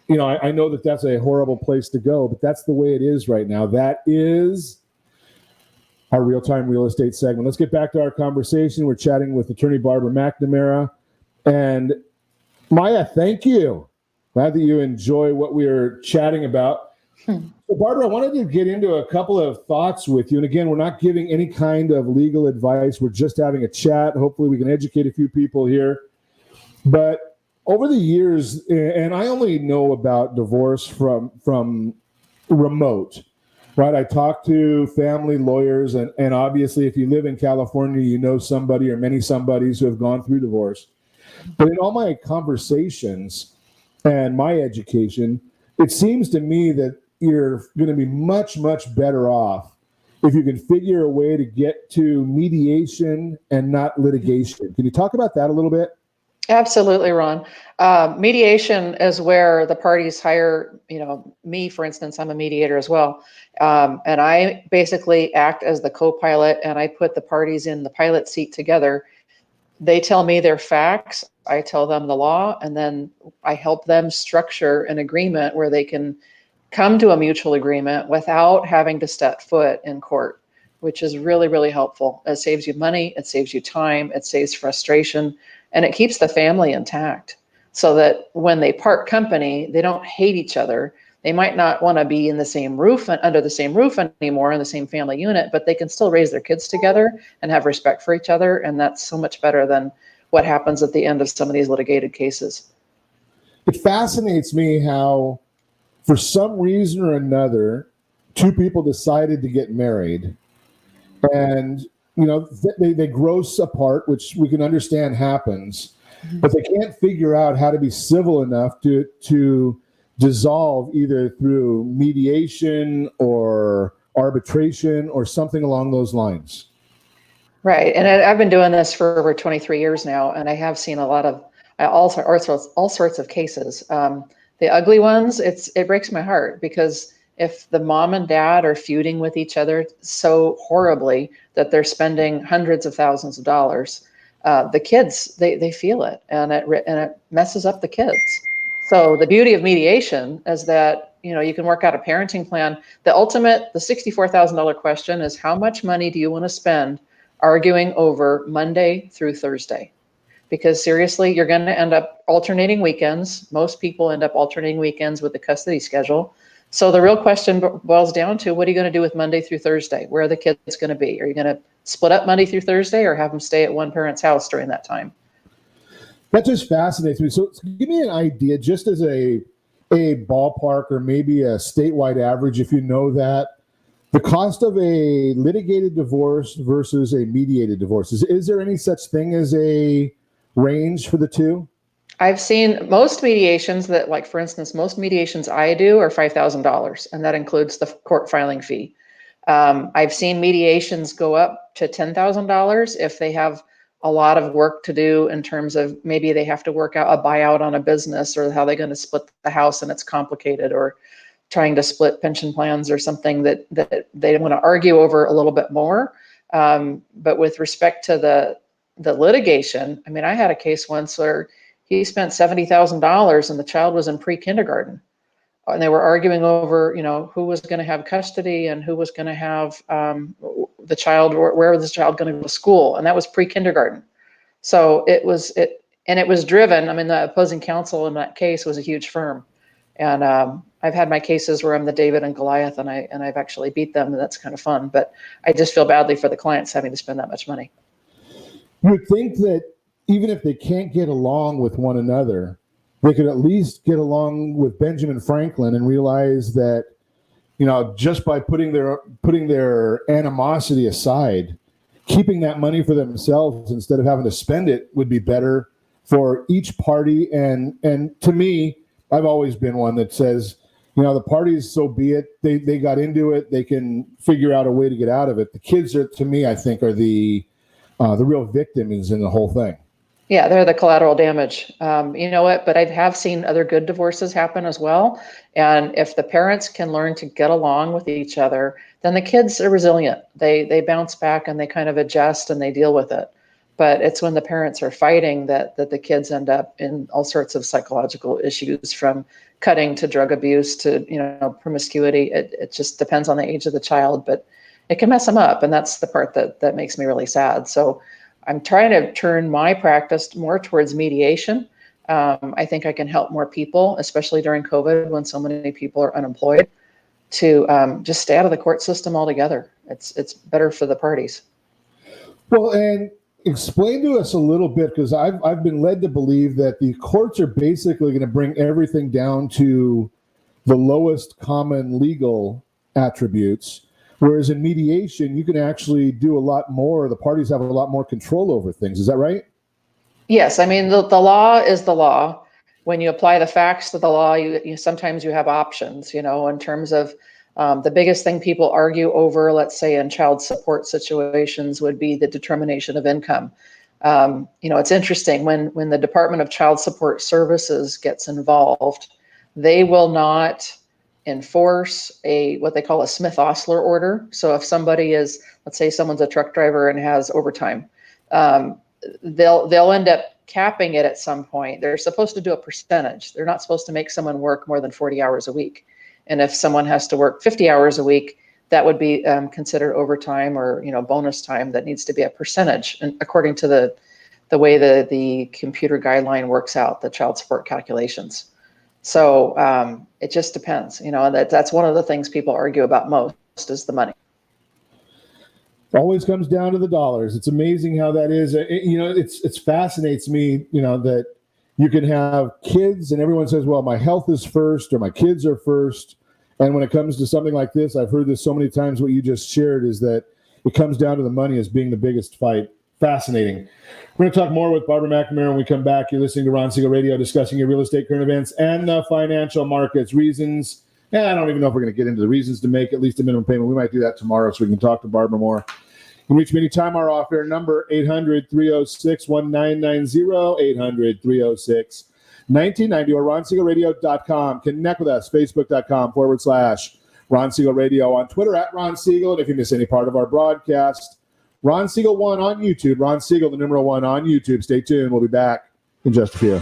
You know, I know that that's a horrible place to go, but that's the way it is right now. That is our real-time real estate segment. Let's get back to our conversation. We're chatting with attorney Barbara McNamara. And Maya, thank you. Glad that you enjoy what we are chatting about. So Barbara, I wanted to get into a couple of thoughts with you. And again, we're not giving any kind of legal advice. We're just having a chat. Hopefully we can educate a few people here. But over the years, and I only know about divorce from remote, right? I talk to family lawyers, and obviously if you live in California, you know somebody or many somebodies who have gone through divorce. But in all my conversations and my education, it seems to me that you're going to be much, much better off if you can figure a way to get to mediation and not litigation. Can you talk about that a little bit? Absolutely, Ron. Mediation is where the parties hire, me, for instance, I'm a mediator as well. And I basically act as the co-pilot, and I put the parties in the pilot seat together. They tell me their facts, I tell them the law, and then I help them structure an agreement where they can come to a mutual agreement without having to step foot in court, which is really, really helpful. It saves you money, it saves you time, it saves frustration, and it keeps the family intact so that when they part company, they don't hate each other. They might not want to be in the same roof, under the same roof anymore, in the same family unit, but they can still raise their kids together and have respect for each other. And that's so much better than what happens at the end of some of these litigated cases. It fascinates me how, for some reason or another, two people decided to get married, and they gross apart, which we can understand happens. but they can't figure out how to be civil enough to dissolve either through mediation or arbitration or something along those lines. Right. And I've been doing this for over 23 years now, and I have seen a lot of all sorts of cases. The ugly ones, it breaks my heart, because if the mom and dad are feuding with each other so horribly that they're spending hundreds of thousands of dollars, the kids, they feel it, and it messes up the kids. So the beauty of mediation is that, you can work out a parenting plan. The $64,000 question is, how much money do you want to spend arguing over Monday through Thursday? Because seriously, you're going to end up alternating weekends. Most people end up alternating weekends with the custody schedule. So the real question boils down to, what are you going to do with Monday through Thursday? Where are the kids going to be? Are you going to split up Monday through Thursday, or have them stay at one parent's house during that time? That just fascinates me. So give me an idea, just as a ballpark or maybe a statewide average, if you know that, the cost of a litigated divorce versus a mediated divorce. Is there any such thing as a range for the two? I've seen most mediations that, like, for instance, most mediations I do are $5,000, and that includes the court filing fee. I've seen mediations go up to $10,000 if they have a lot of work to do in terms of maybe they have to work out a buyout on a business, or how they're going to split the house and it's complicated, or trying to split pension plans or something that they want to argue over a little bit more. But with respect to the litigation, I mean, I had a case once where he spent $70,000 and the child was in pre-kindergarten, and they were arguing over, who was going to have custody and who was going to have the child, or where was the child going to go to school, and that was pre-kindergarten. So it was driven. I mean, the opposing counsel in that case was a huge firm, and I've had my cases where I'm the David and Goliath, and I've actually beat them, and that's kind of fun. But I just feel badly for the clients having to spend that much money. You would think that even if they can't get along with one another, they could at least get along with Benjamin Franklin and realize that, just by putting their animosity aside, keeping that money for themselves instead of having to spend it would be better for each party. And to me, I've always been one that says, the parties, so be it. They got into it. They can figure out a way to get out of it. The kids are, to me, I think, are the real victims in the whole thing. Yeah, they're the collateral damage. You know what? But I have seen other good divorces happen as well. And if the parents can learn to get along with each other, then the kids are resilient. They bounce back and they kind of adjust and they deal with it. But it's when the parents are fighting that the kids end up in all sorts of psychological issues, from cutting to drug abuse to promiscuity. It just depends on the age of the child, but it can mess them up, and that's the part that makes me really sad. So I'm trying to turn my practice more towards mediation. I think I can help more people, especially during COVID when so many people are unemployed, to just stay out of the court system altogether. It's better for the parties. Well, and explain to us a little bit, because I've been led to believe that the courts are basically going to bring everything down to the lowest common legal attributes. Whereas in mediation, you can actually do a lot more. The parties have a lot more control over things. Is that right? Yes. I mean, the law is the law. When you apply the facts to the law, you sometimes you have options, in terms of the biggest thing people argue over, let's say in child support situations, would be the determination of income. It's interesting when the Department of Child Support Services gets involved, they will not enforce what they call a Smith-Ostler order. So if somebody is, let's say someone's a truck driver and has overtime, they'll end up capping it at some point. They're supposed to do a percentage. They're not supposed to make someone work more than 40 hours a week. And if someone has to work 50 hours a week, that would be considered overtime or bonus time. That needs to be a percentage, and according to the way the computer guideline works out the child support calculations. So it just depends, that's one of the things people argue about most is the money. Always comes down to the dollars. It's amazing how that is. It fascinates me, that you can have kids and everyone says, well, my health is first or my kids are first. And when it comes to something like this, I've heard this so many times, what you just shared is that it comes down to the money as being the biggest fight fascinating. We're going to talk more with Barbara McNamara when we come back. You're listening to Ron Siegel Radio, discussing your real estate current events and the financial markets. Reasons, I don't even know if we're going to get into the reasons to make at least a minimum payment. We might do that tomorrow so we can talk to Barbara more. You can reach me anytime. Our off-air number, 800-306-1990, 800-306-1990, or RonSiegelRadio.com. Connect with us, Facebook.com/Ron Siegel Radio, on Twitter @Ron Siegel. And if you miss any part of our broadcast, Ron Siegel 1 on YouTube. Ron Siegel, the numeral 1 on YouTube. Stay tuned. We'll be back in just a few.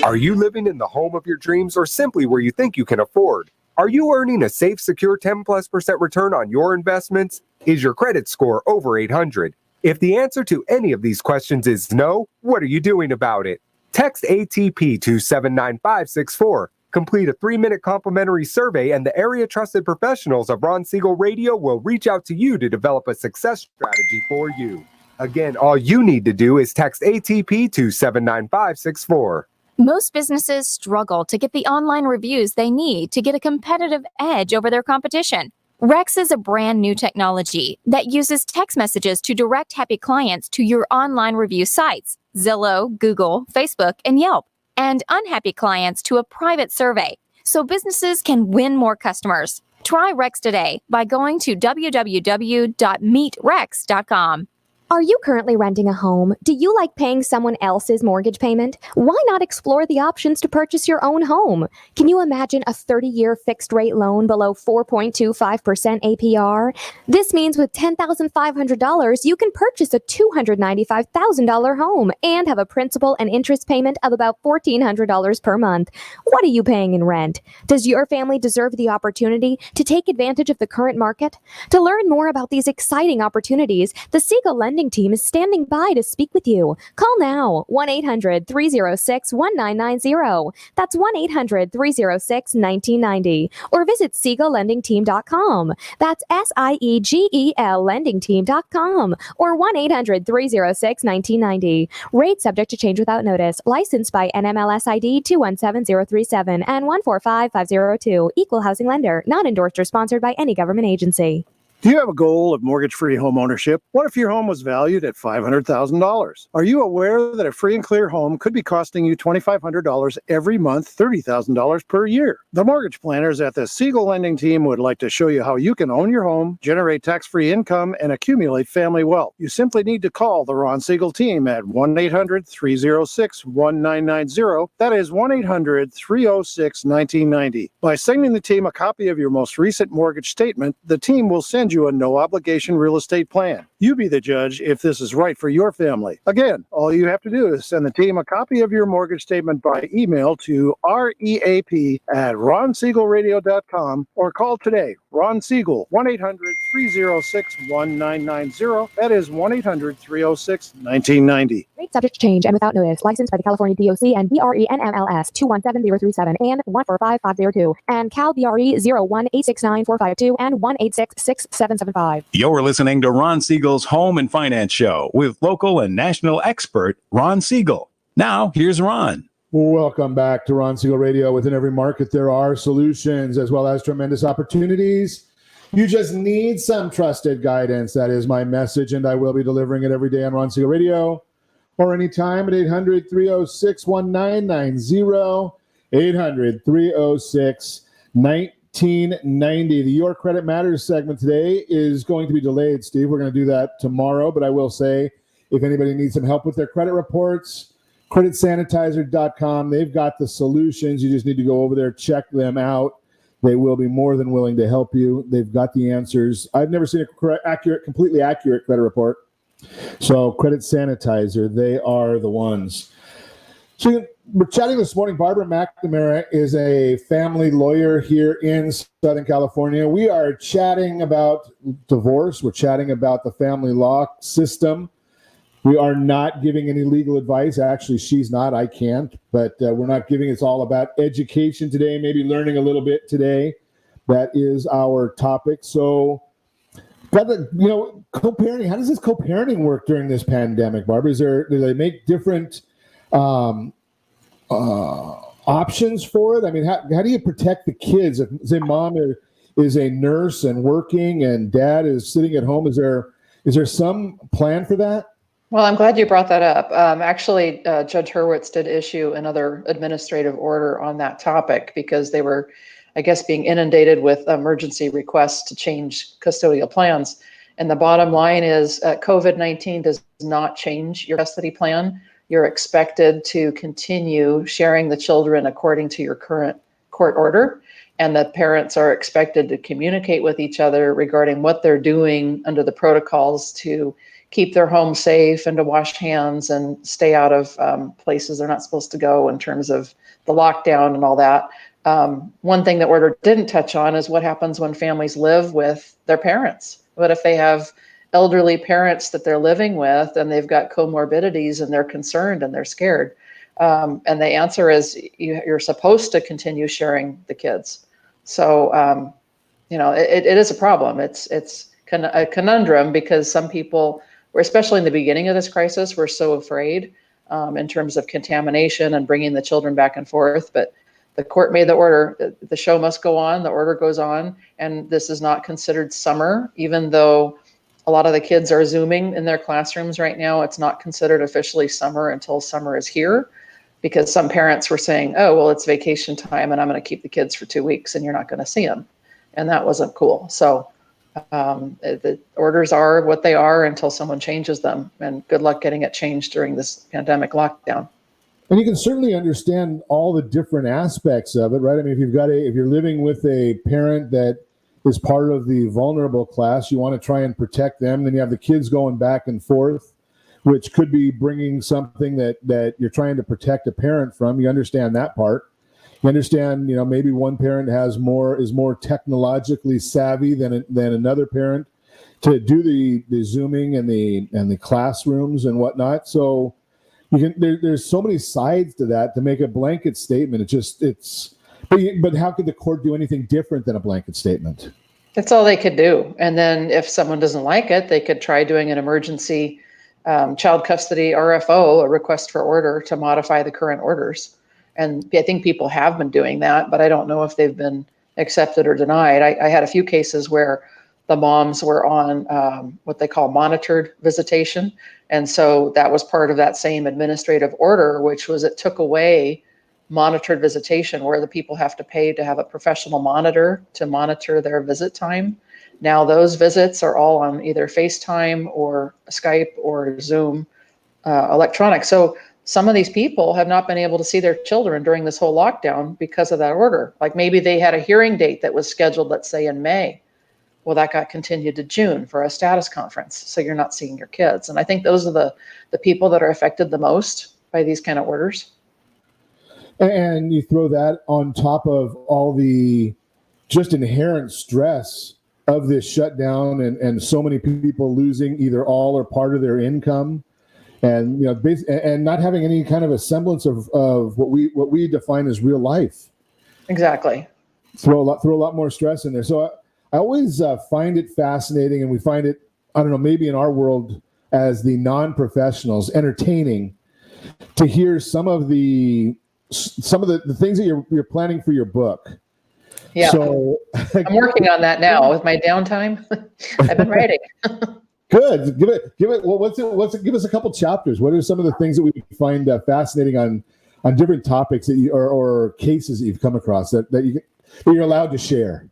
Are you living in the home of your dreams or simply where you think you can afford? Are you earning a safe, secure 10+% return on your investments? Is your credit score over 800? If the answer to any of these questions is no, what are you doing about it? Text ATP to 79564. Complete a 3-minute complimentary survey, and the area trusted professionals of Ron Siegel Radio will reach out to you to develop a success strategy for you. Again, all you need to do is text ATP to 79564. Most businesses struggle to get the online reviews they need to get a competitive edge over their competition. Rex is a brand new technology that uses text messages to direct happy clients to your online review sites, Zillow, Google, Facebook, and Yelp, and unhappy clients to a private survey, so businesses can win more customers. Try Rex today by going to www.meetrex.com. Are you currently renting a home? Do you like paying someone else's mortgage payment? Why not explore the options to purchase your own home? Can you imagine a 30-year fixed-rate loan below 4.25% APR? This means with $10,500, you can purchase a $295,000 home and have a principal and interest payment of about $1,400 per month. What are you paying in rent? Does your family deserve the opportunity to take advantage of the current market? To learn more about these exciting opportunities, the Siegel Lending Team is standing by to speak with you. Call now, 1-800-306-1990. That's 1-800-306-1990. Or visit SiegelLendingTeam.com. That's SIEGEL LendingTeam.com. Or 1-800-306-1990. Rate subject to change without notice. Licensed by NMLS ID 217037 and 145502. Equal housing lender. Not endorsed or sponsored by any government agency. Do you have a goal of mortgage-free home ownership? What if your home was valued at $500,000? Are you aware that a free and clear home could be costing you $2,500 every month, $30,000 per year? The mortgage planners at the Siegel Lending Team would like to show you how you can own your home, generate tax-free income, and accumulate family wealth. You simply need to call the Ron Siegel Team at 1-800-306-1990. That is 1-800-306-1990. By sending the team a copy of your most recent mortgage statement, the team will send you a no-obligation real estate plan. You be the judge if this is right for your family. Again, all you have to do is send the team a copy of your mortgage statement by email to reap@ronsiegelradio.com or call today. Ron Siegel, 1-800-306-1990. That is 1-800-306-1990. Rate subject to change and without notice. Licensed by the California DOC and BRE NMLS 217037 and 145502 and Cal BRE 01869452 and 1866775. You're listening to Ron Siegel's Home and Finance Show with local and national expert Ron Siegel. Now, here's Ron. Welcome back to Ron Siegel Radio. Within every market, there are solutions as well as tremendous opportunities. You just need some trusted guidance. That is my message, and I will be delivering it every day on Ron Siegel Radio or anytime at 800-306-1990, 800-306-1990. The Your Credit Matters segment today is going to be delayed, Steve. We're going to do that tomorrow, but I will say if anybody needs some help with their credit reports, creditsanitizer.com. They've got the solutions. You just need to go over there, check them out. They will be more than willing to help you. They've got the answers. I've never seen a completely accurate credit report. So Credit Sanitizer, they are the ones. So we're chatting this morning. Barbara McNamara is a family lawyer here in Southern California. We are chatting about divorce. We're chatting about the family law system. We are not giving any legal advice. Actually, she's not. I can't. But we're not giving. It's all about education today, maybe learning a little bit today. That is our topic. So, co-parenting. How does this co-parenting work during this pandemic, Barbara? Do they make different options for it? I mean, how do you protect the kids? If, say, mom is a nurse and working, and dad is sitting at home. Is there some plan for that? Well, I'm glad you brought that up. Actually, Judge Hurwitz did issue another administrative order on that topic because they were, I guess, being inundated with emergency requests to change custodial plans. And the bottom line is COVID-19 does not change your custody plan. You're expected to continue sharing the children according to your current court order. And the parents are expected to communicate with each other regarding what they're doing under the protocols to keep their home safe and to wash hands and stay out of places they're not supposed to go in terms of the lockdown and all that. One thing the order didn't touch on is what happens when families live with their parents. What if they have elderly parents that they're living with and they've got comorbidities and they're concerned and they're scared? And the answer is you're supposed to continue sharing the kids. So, it is a problem. It's a conundrum because some people, especially in the beginning of this crisis, were so afraid in terms of contamination and bringing the children back and forth. But the court made the order, the show must go on, the order goes on, and this is not considered summer, even though a lot of the kids are Zooming in their classrooms right now. It's not considered officially summer until summer is here, because some parents were saying, oh, well, it's vacation time and I'm going to keep the kids for 2 weeks and you're not going to see them. And that wasn't cool. So the orders are what they are until someone changes them, and good luck getting it changed during this pandemic lockdown. And you can certainly understand all the different aspects of it, right? I mean, if you're living with a parent that is part of the vulnerable class, you want to try and protect them. Then you have the kids going back and forth, which could be bringing something that you're trying to protect a parent from. You understand that part. You understand, maybe one parent is more technologically savvy than another parent to do the Zooming and the classrooms and whatnot. So there's so many sides to that. To make a blanket statement, but how could the court do anything different than a blanket statement? That's all they could do. And then if someone doesn't like it, they could try doing an emergency child custody RFO, a request for order, to modify the current orders. And I think people have been doing that, but I don't know if they've been accepted or denied. I had a few cases where the moms were on what they call monitored visitation. And so that was part of that same administrative order, which was it took away monitored visitation, where the people have to pay to have a professional monitor to monitor their visit time. Now those visits are all on either FaceTime or Skype or Zoom electronic. So some of these people have not been able to see their children during this whole lockdown because of that order. Like maybe they had a hearing date that was scheduled, let's say in May. Well, that got continued to June for a status conference. So you're not seeing your kids. And I think those are the people that are affected the most by these kind of orders. And you throw that on top of all the just inherent stress of this shutdown and so many people losing either all or part of their income, and and not having any kind of a semblance of what we define as real life. Exactly. Throw a lot more stress in there. So I always find it fascinating, and we find it, I don't know, maybe in our world as the non-professionals, entertaining to hear some of the things that you're planning for your book. Yeah. So I'm working on that now with my downtime. I've been writing. Good. Give it. Well, give us a couple chapters. What are some of the things that we find fascinating on different topics that or cases that you've come across that you're allowed to share?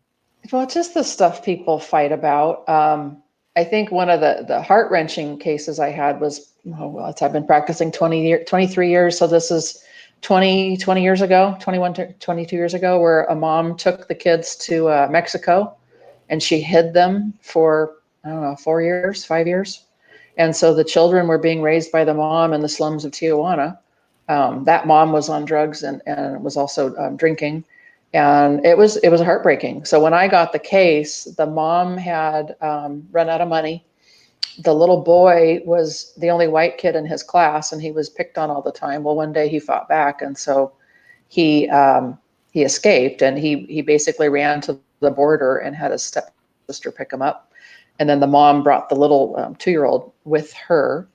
Well, just the stuff people fight about. I think one of the heart-wrenching cases I had was, I've been practicing 23 years. So this is 20 years ago, 21 to 22 years ago, where a mom took the kids to Mexico and she hid them for, 5 years. And so the children were being raised by the mom in the slums of Tijuana. That mom was on drugs and was also drinking. And it was heartbreaking. So when I got the case, the mom had run out of money. The little boy was the only white kid in his class, and he was picked on all the time. Well, one day he fought back, and so he escaped, and he basically ran to the border and had his stepsister pick him up. And then the mom brought the little 2-year-old with her,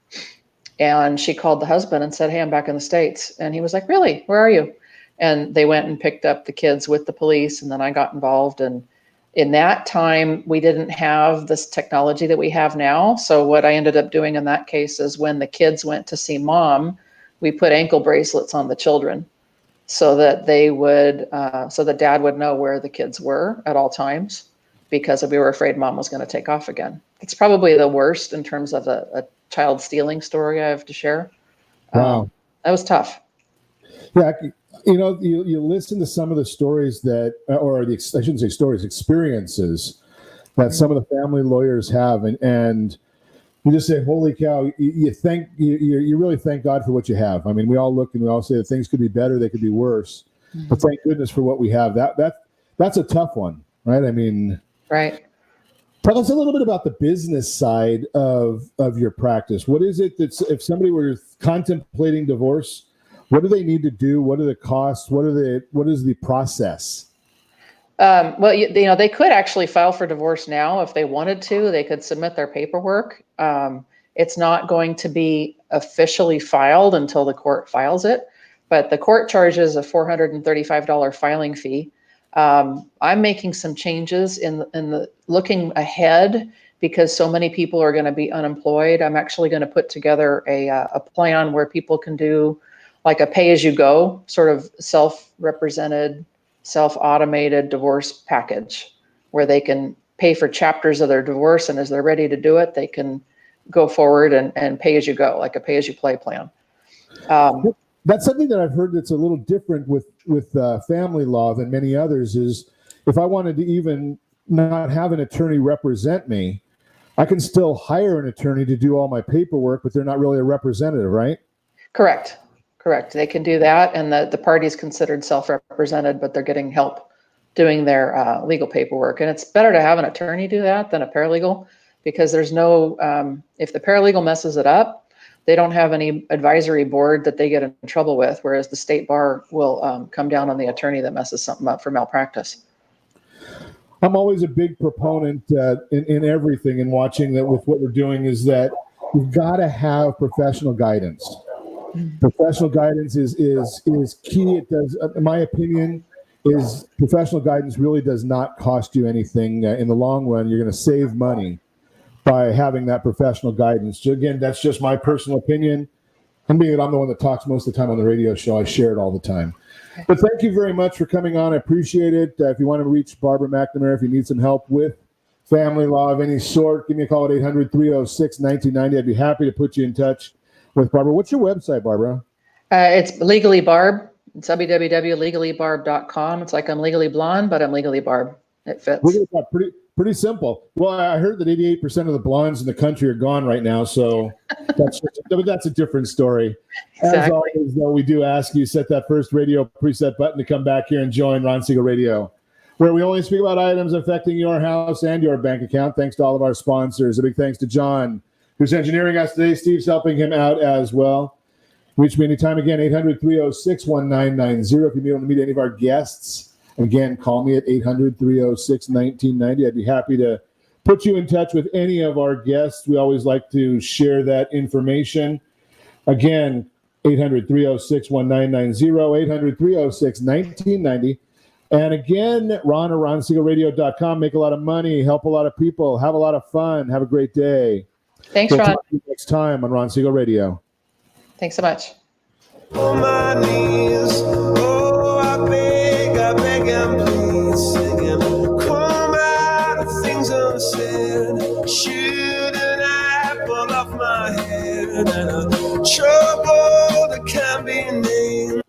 and she called the husband and said, "Hey, I'm back in the States." And he was like, "Really? Where are you?" And they went and picked up the kids with the police, and then I got involved, and In that time, we didn't have this technology that we have now. So what I ended up doing in that case is when the kids went to see mom, we put ankle bracelets on the children so that they would, so that dad would know where the kids were at all times, because we were afraid mom was going to take off again. It's probably the worst in terms of a child stealing story I have to share. Wow. That was tough. Yeah. You listen to some of the stories that, I shouldn't say stories, experiences that some of the family lawyers have, and you just say, "Holy cow!" You really thank God for what you have. I mean, we all look and we all say that things could be better, they could be worse, but thank goodness for what we have. That's a tough one, right? I mean, right. Tell us a little bit about the business side of your practice. What is it that's, if somebody were contemplating divorce, what do they need to do? What are the costs? What is the process? Well, they could actually file for divorce now if they wanted to. They could submit their paperwork. It's not going to be officially filed until the court files it, but the court charges a $435 filing fee. I'm making some changes in the looking ahead because so many people are going to be unemployed. I'm actually going to put together a plan where people can do like a pay-as-you-go sort of self-represented, self-automated divorce package where they can pay for chapters of their divorce, and as they're ready to do it, they can go forward and pay as you go, like a pay-as-you-play plan. That's something that I've heard that's a little different with family law than many others is if I wanted to even not have an attorney represent me, I can still hire an attorney to do all my paperwork, but they're not really a representative, right? Correct. They can do that, and the party is considered self-represented, but they're getting help doing their legal paperwork. And it's better to have an attorney do that than a paralegal, because there's no, if the paralegal messes it up, they don't have any advisory board that they get in trouble with, whereas the state bar will come down on the attorney that messes something up for malpractice. I'm always a big proponent in everything, and watching that with what we're doing is that you've got to have professional guidance. Professional guidance is key. It does, in my opinion, is professional guidance really does not cost you anything. In the long run, you're going to save money by having that professional guidance. So again, that's just my personal opinion. I'm the one that talks most of the time on the radio show. I share it all the time. But thank you very much for coming on. I appreciate it. If you want to reach Barbara McNamara, if you need some help with family law of any sort, give me a call at 800-306-1990. I'd be happy to put you in touch with Barbara. What's your website, Barbara? It's Legally Barb. It's www.legallybarb.com. It's like I'm legally blonde, but I'm legally Barb. It fits. Pretty simple. Well, I heard that 88% of the blondes in the country are gone right now, so that's a different story. Exactly. As always, though, we do ask you set that first radio preset button to come back here and join Ron Siegel Radio, where we only speak about items affecting your house and your bank account. Thanks to all of our sponsors. A big thanks to John, who's engineering us today. Steve's helping him out as well. Reach me anytime. Again, 800-306-1990. If you want to meet any of our guests, again, call me at 800-306-1990. I'd be happy to put you in touch with any of our guests. We always like to share that information. Again, 800-306-1990, 800-306-1990. And again, Ron or RonSiegelRadio.com. Make a lot of money, help a lot of people, have a lot of fun, have a great day. Thanks, We'll Ron. talk to you next time on Ron Siegel Radio. Thanks so much. On my knees, oh, I beg and plead, singing, come out of things unsaid, shoot an apple off my head, and a trouble that can't be named.